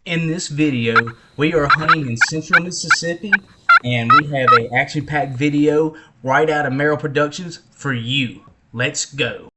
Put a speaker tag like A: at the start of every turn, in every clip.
A: In this video, we are hunting in central Mississippi, and we have a action-packed video right out of Merrill Productions for you. Let's go.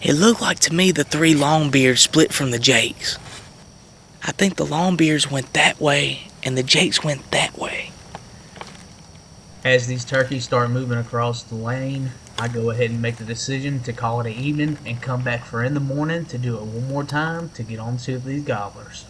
B: It looked like to me the three Longbeards split from the Jakes. I think the Longbeards went that way and the Jakes went that way.
A: As these turkeys start moving across the lane, I go ahead and make the decision to call it an evening and come back for in the morning to do it one more time to get on to these gobblers.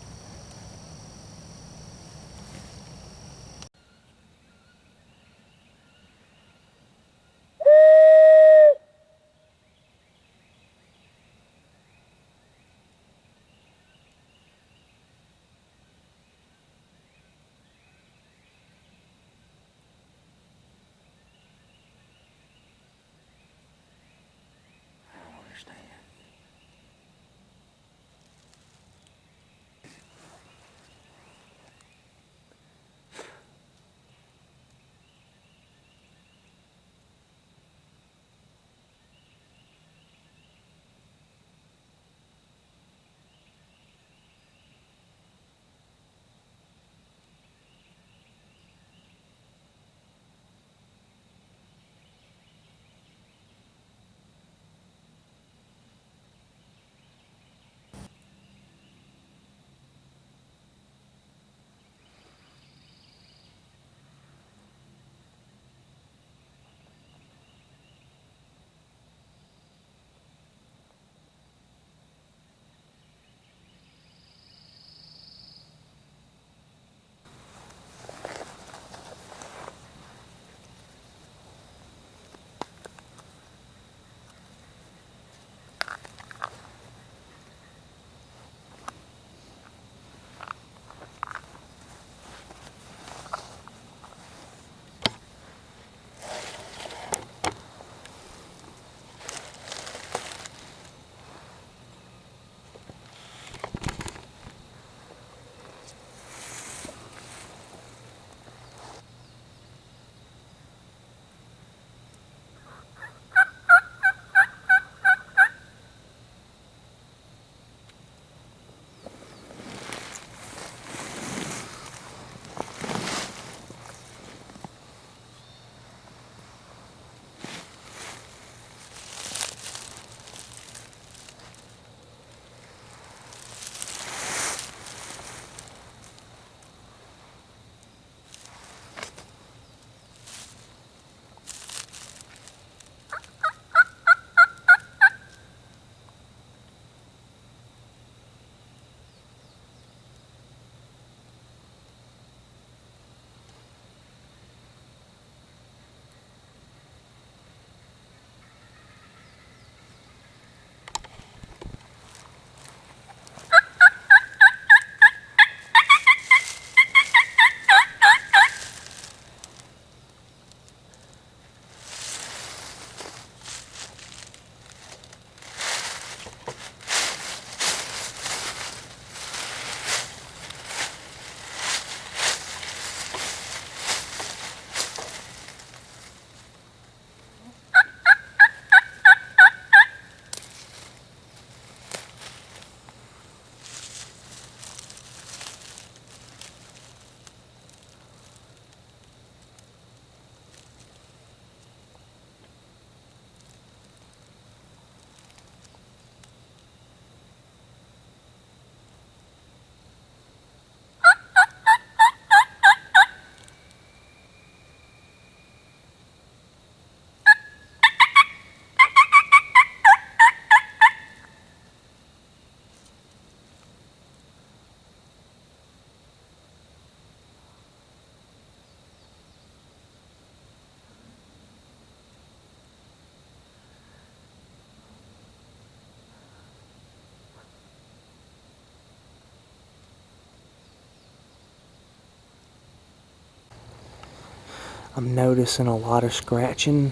B: I'm noticing a lot of scratching,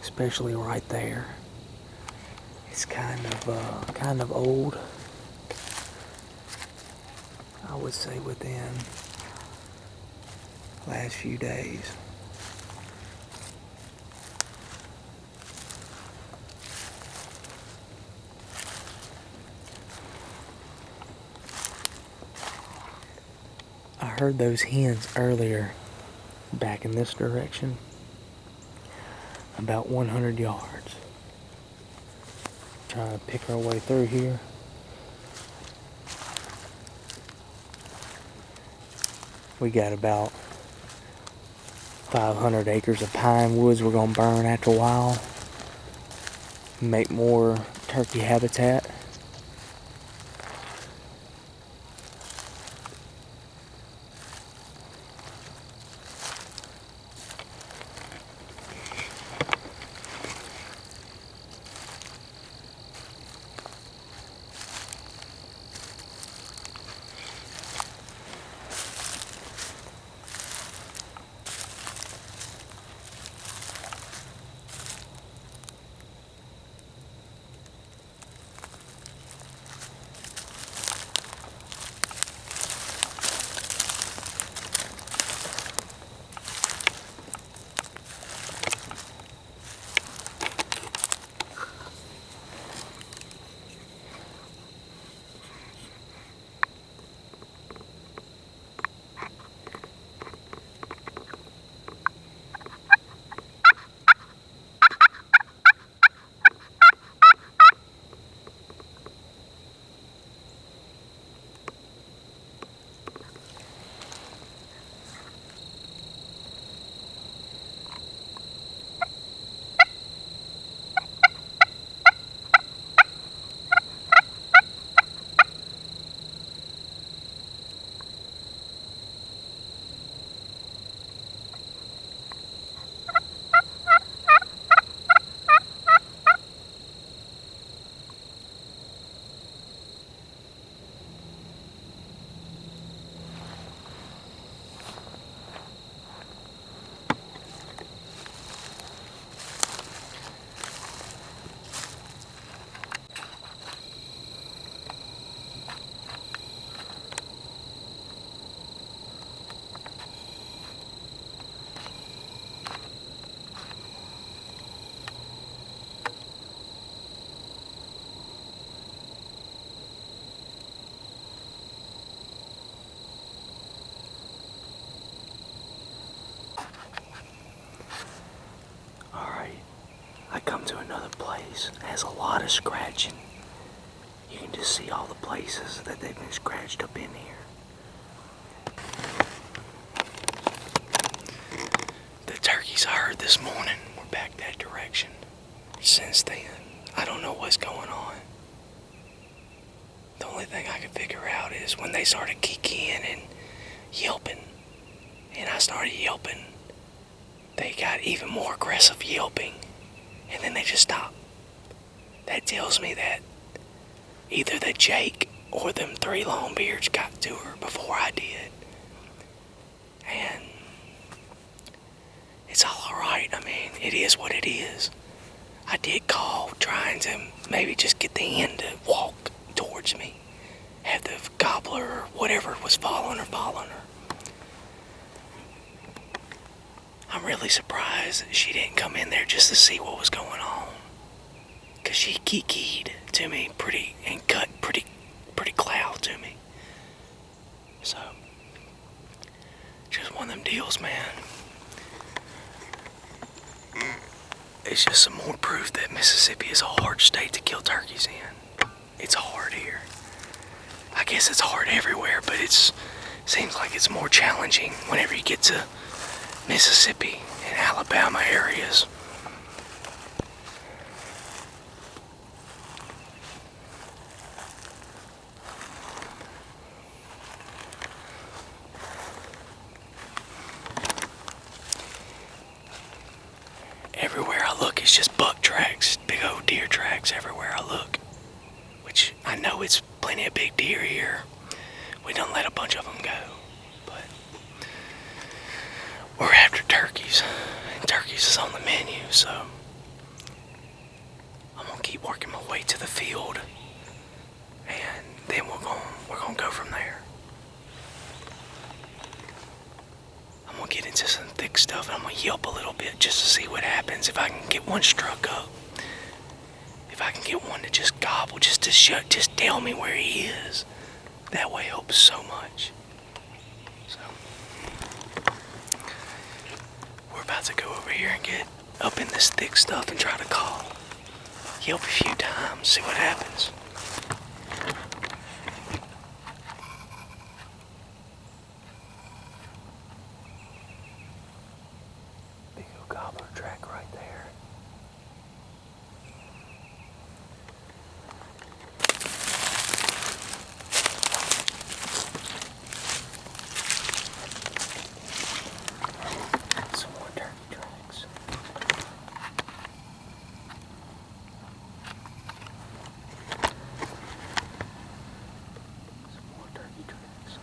B: especially right there. It's kind of old. I would say within the last few days. I heard those hens earlier back in this direction, about 100 yards. trying to pick our way through here. We got about 500 acres of pine woods we're gonna burn after a while. Make more turkey habitat. I come to another place. It has a lot of scratching. You can just see all the places that they've been scratched up in here. The turkeys I heard this morning were back that direction. Since then, I don't know what's going on. The only thing I can figure out is when they started kicking and yelping, and I started yelping, they got even more aggressive yelping. And then they just stop. That tells me that either the Jake or them three longbeards got to her before I did. And it's all alright. I mean, it is what it is. I did call trying to maybe just get the hen to walk towards me. Have the gobbler or whatever was following her. I'm really surprised that she didn't come in there just to see what was going on. Cause she kikied to me and cut pretty cloud to me. So, just one of them deals, man. It's just some more proof that Mississippi is a hard state to kill turkeys in. It's hard here. I guess it's hard everywhere, but seems like it's more challenging whenever you get to Mississippi and Alabama areas. Everywhere I look, it's just buck tracks, big old deer tracks everywhere I look. Which I know it's plenty of big deer here. We done let a bunch of them go. We're after turkeys, and turkeys is on the menu, so I'm gonna keep working my way to the field, and then we're gonna go from there. I'm gonna get into some thick stuff, and I'm gonna yelp a little bit just to see what happens if I can get one struck up. If I can get one to just gobble, just tell me where he is. That way helps so much. We're about to go over here and get up in this thick stuff and try to call. Yelp a few times, see what happens. Big old gobbler track right there. Some more turkey tracks. Some more turkey tracks.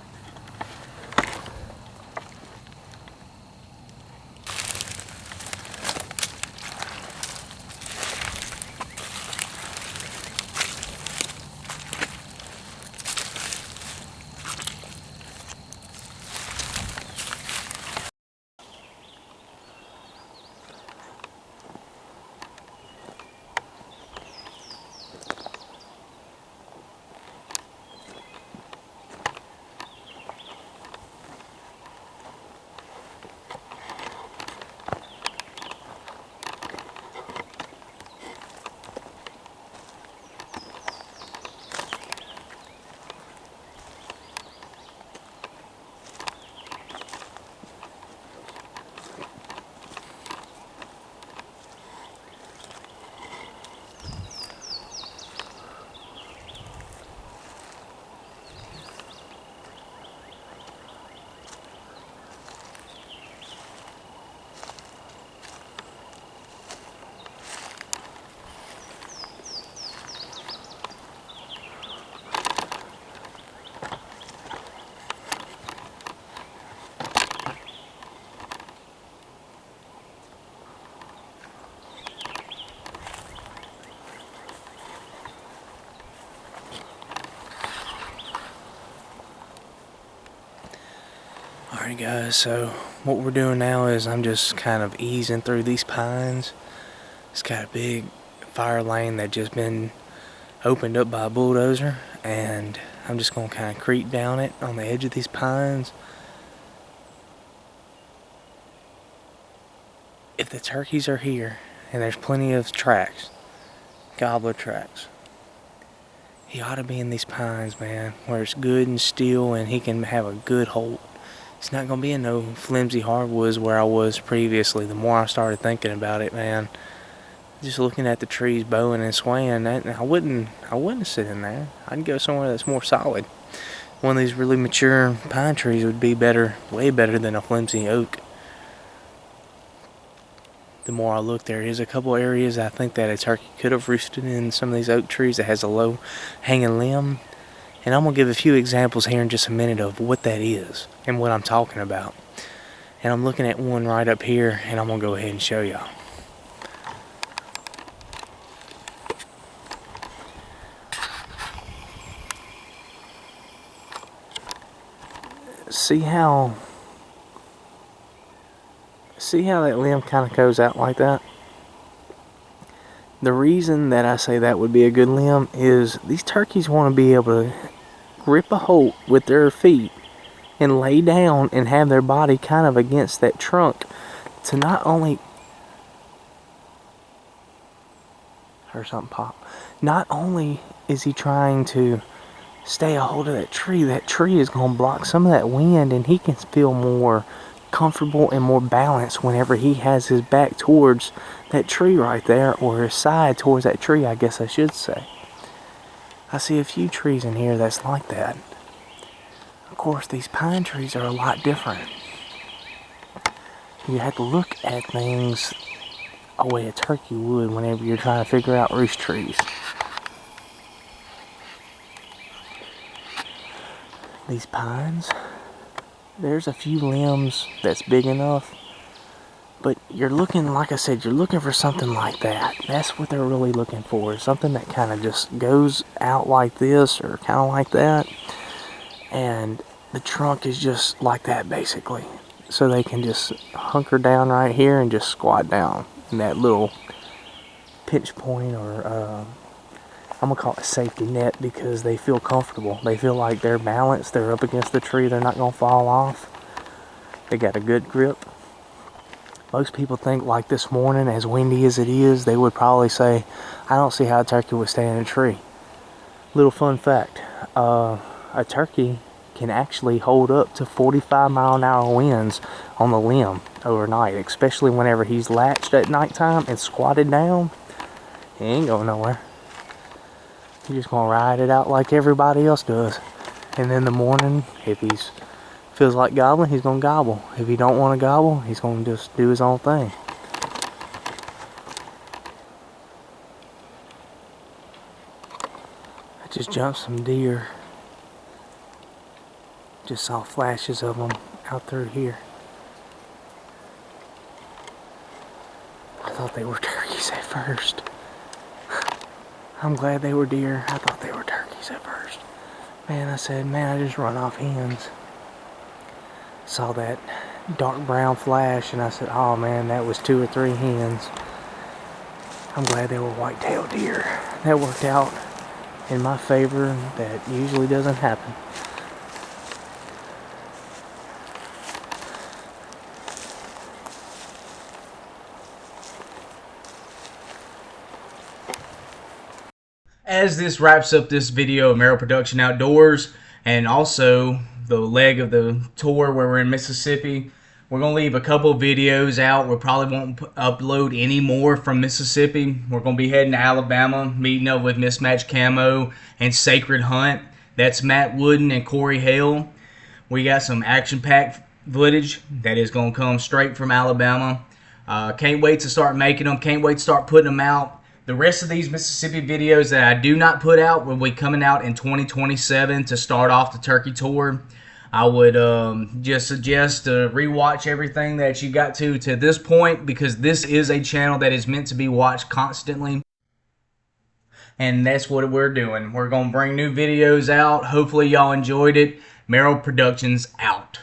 B: Alright guys, so what we're doing now is I'm just kind of easing through these pines. It's got a big fire lane that just been opened up by a bulldozer, and I'm just going to kind of creep down it on the edge of these pines. If the turkeys are here, and there's plenty of tracks, gobbler tracks, he ought to be in these pines, man, where it's good and still and he can have a good hold. It's not going to be in no flimsy hardwoods where I was previously. The more I started thinking about it, man, just looking at the trees bowing and swaying, I wouldn't sit in there. I'd go somewhere that's more solid. One of these really mature pine trees would be better, way better than a flimsy oak. The more I look, there is a couple areas I think that a turkey could have roosted in some of these oak trees that has a low hanging limb. And I'm going to give a few examples here in just a minute of what that is and what I'm talking about. And I'm looking at one right up here, and I'm going to go ahead and show y'all. See how that limb kind of goes out like that? The reason that I say that would be a good limb is these turkeys want to be able to grip a hold with their feet and lay down and have their body kind of against that trunk to not only heard something pop. Not only is he trying to stay a hold of that tree is going to block some of that wind, and he can feel more comfortable and more balanced whenever he has his back towards that tree right there, or his side towards that tree, I guess I should say. I see a few trees in here that's like that. Of course, these pine trees are a lot different. You have to look at things a way a turkey would whenever you're trying to figure out roost trees. These pines, there's a few limbs that's big enough, but you're looking, like I said, you're looking for something like that. That's what they're really looking for, something that kind of just goes out like this or kind of like that, and the trunk is just like that basically, so they can just hunker down right here and just squat down in that little pinch point, or I'm gonna call it a safety net, because they feel comfortable. They feel like they're balanced, they're up against the tree, they're not gonna fall off. They got a good grip.
C: Most people think like this morning, as windy as it is, they would probably say, I don't see how a turkey would stay in a tree. Little fun fact, a turkey can actually hold up to 45-mile-an-hour winds on the limb overnight, especially whenever he's latched at nighttime and squatted down. He ain't going nowhere. He's just gonna ride it out like everybody else does. And in the morning, if he feels like gobbling, he's gonna gobble. If he don't want to gobble, he's gonna just do his own thing. I just jumped some deer. Just saw flashes of them out through here. I thought they were turkeys at first. I'm glad they were deer. I thought they were turkeys at first. Man, I said, man, I just run off hens. Saw that dark brown flash and I said, oh man, that was 2 or 3 hens. I'm glad they were white-tailed deer. That worked out in my favor. That usually doesn't happen.
A: As this wraps up this video of Merrill Production Outdoors, and also the leg of the tour where we're in Mississippi, we're going to leave a couple of videos out. We probably won't upload any more from Mississippi. We're going to be heading to Alabama, meeting up with Mismatch Camo and Sacred Hunt. That's Matt Wooden and Corey Hale. We got some action-packed footage that is going to come straight from Alabama. Can't wait to start making them. Can't wait to start putting them out. The rest of these Mississippi videos that I do not put out will be coming out in 2027 to start off the turkey tour. I would just suggest to rewatch everything that you got to this point, because this is a channel that is meant to be watched constantly. And that's what we're doing. We're going to bring new videos out. Hopefully y'all enjoyed it. Merrill Productions out.